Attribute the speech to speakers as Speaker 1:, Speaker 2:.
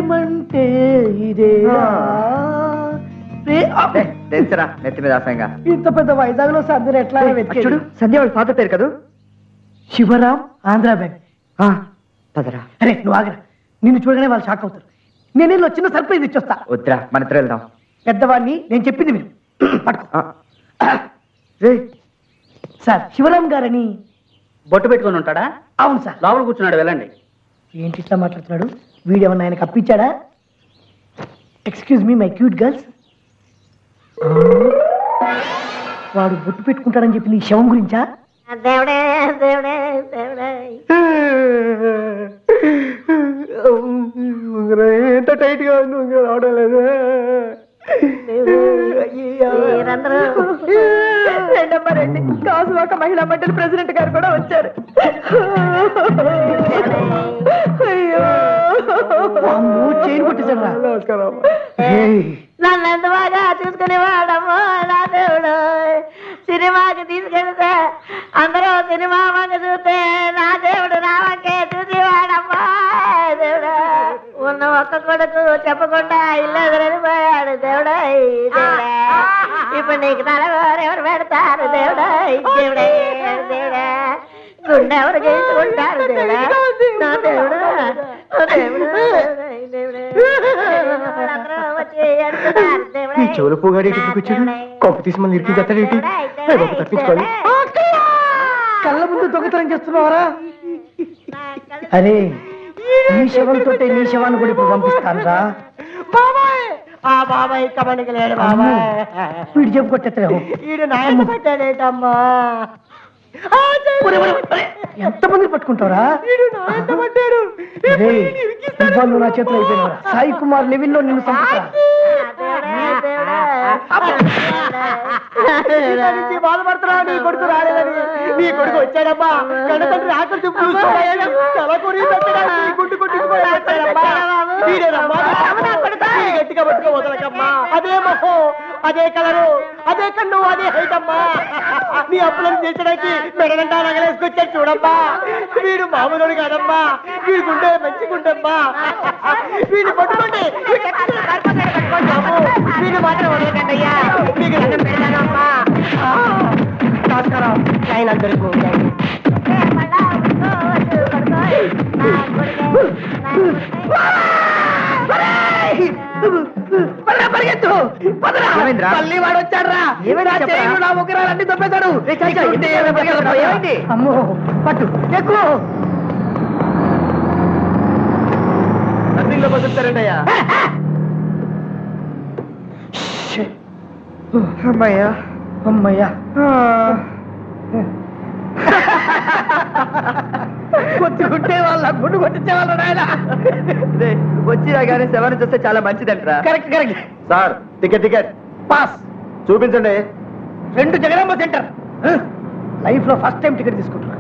Speaker 1: ప్రేమంటే ఇదేరా
Speaker 2: నెత్తి మీద ఆశంగా
Speaker 1: ఇంత పెద్ద వైజాగ్ లో సంధ్య ఎట్లా
Speaker 2: చూడు సంధ్య వాళ్ళ ఫాదర్ పేరు కదా
Speaker 1: శివరాం ఆంధ్ర బ్యాంక్
Speaker 2: పదరా
Speaker 1: అరే నువ్వు ఆగరా నిన్ను చూడగానే వాళ్ళు షాక్ అవుతారు నేను వీళ్ళు చిన్న సర్ప్రైజ్ ఇచ్చొస్తా
Speaker 2: వద్దురా మన ఇద్దరు వెళ్దాం
Speaker 1: పెద్దవాడిని నేను చెప్పింది మీరు పట్టుకో సార్ శివరాం గారని
Speaker 3: బొట్టు పెట్టుకొని ఉంటాడా?
Speaker 1: అవును సార్.
Speaker 3: లోపల కూర్చున్నాడు, వెళ్ళండి.
Speaker 1: ఏంటి ఇట్లా మాట్లాడుతున్నాడు? వీడేమన్నా ఆయనకు అప్పించాడా? Excuse me my cute girls. వాడు బొట్టు పెట్టుకుంటాడని చెప్పి నీ శవం గురించా?
Speaker 4: దేవుడే దేవుడే దేవుడే
Speaker 1: ఎంత టైట్ గా ఉంది, రావడం లేదు. కాసువాక మహిళా మండలి ప్రెసిడెంట్ గారు కూడా వచ్చారు. చైన్ కొట్టేశాడు. నమస్కారం.
Speaker 4: నన్ను ఎంత బాగా చూసుకునేవాడమ్మో నా దేవుడు. సినిమాకి తీసుకెళ్తే అందరూ సినిమా వంక చూస్తే నా దేవుడు నా వంకే చూసేవాడమ్మా. దేవుడా ఉన్న ఒక్క కొడుకు చెప్పకుండా ఇల్లు ఎదురైపోయాడు. దేవుడా దేవుడా ఇప్పుడు నీకు తలవారు ఎవరు పెడతారు? దేవుడా దేవుడే దేవుడా గుండె ఎవరు చేసుకుంటారు? దేవుడా నా దేవుడు దేవుడు
Speaker 1: చెవుల పోగాడు వచ్చాడు. కొప్పు తీసి మనం ఇరికించేస్తాడేంటి? తప్పించుకోండి. కళ్ళ ముందు దొంగతనం చేస్తున్నావరా? అరే నీ శవంతో నీ శవాన్ని కూడా ఇప్పుడు పంపిస్తాను రా.
Speaker 4: బాబాయ్ కబడికి లేడు బాబాయ్.
Speaker 1: వీడు చెప్పు కొట్టేస్తాడు.
Speaker 4: వీడు నాయన పట్టాడేటమ్మా.
Speaker 1: ఎంతమంది పట్టుకుంటారా? నువ్వు నా చేతిలో అయిపోయినా. సాయి కుమార్ లెవెల్లో నిన్ను చంపుతా.
Speaker 4: బాధపడుతున్నా. నీ కొడుకు రాలేదని. నీ కొడుకు వచ్చాడమ్మా. కన్నతండ్రి ఆకలి గట్టిగా పట్టుకో వదలకమ్మా. అదే మొహం, అదే కలరు, అదే కన్ను, అదే హైట్ అమ్మా. నీ అప్పులను తీర్చడానికి మెడగంటా నగలేసుకొచ్చాడు చూడమ్మా. వీడు మామూలు కాదమ్మా. వీడి గుండె మంచి గుండమ్మా. వీడిని పట్టుకోండి. వీడు మాత్రం వదలకండి అయ్యా. మీకు దండం పెడతానమ్మా. నమస్కారం. ఆయన అందరికీ మళ్ళీ వాడు వచ్చాడ్రా. నా ముగ్గురాలన్నీ తప్పేశాడు.
Speaker 1: అమ్మో పట్టు ఎక్కువ
Speaker 2: నదిలో బతుకుతారంటయ్యా. అమ్మయ్యా
Speaker 1: అమ్మయ్యా. కొట్టుకుంటే వాళ్ళ గుండు కొట్టించే వాళ్ళ నాయన.
Speaker 2: వచ్చినా కానీ శవాన్ని చూస్తే చాలా మంచిదంటరా.
Speaker 1: Correct correct.
Speaker 2: Sir ticket ticket
Speaker 1: pass
Speaker 2: చూపించండి.
Speaker 1: 2 జగదాంబ సెంటర్. లైఫ్ లో ఫస్ట్ టైం టికెట్ తీసుకుంటున్నా.